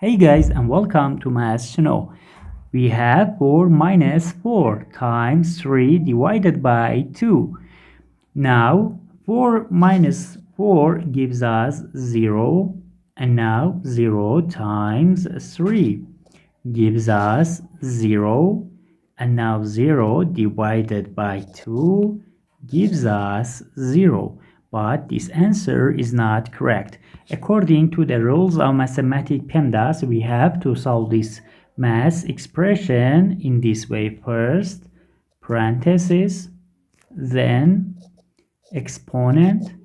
Hey guys, and welcome to Math Channel. We have 4 minus 4 times 3 divided by 2. Now 4 minus 4 gives us 0, and now 0 times 3 gives us 0, and now 0 divided by 2 gives us 0. But this answer is not correct. According to the rules of mathematics PEMDAS, we have to solve this math expression in this way. First, parenthesis, then exponent,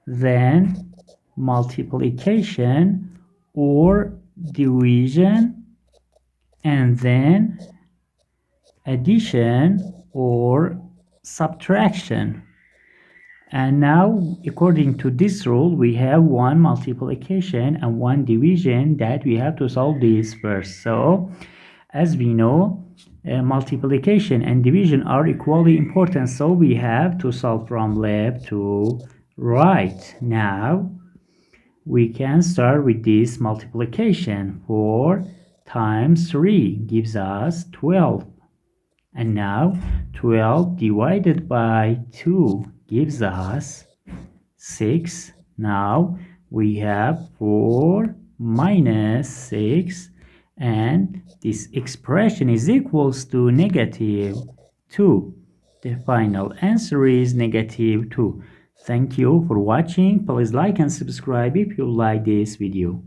then multiplication or division, and then addition or subtraction. And now, according to this rule, we have one multiplication and one division that we have to solve this first. So, as we know, multiplication and division are equally important. So, we have to solve from left to right. Now, we can start with this multiplication. 4 times 3 gives us 12. And now 12 divided by 2 gives us 6. Now we have 4 minus 6, and this expression is equals to negative 2. The final answer is negative 2. Thank you for watching. Please like and subscribe if you like this video.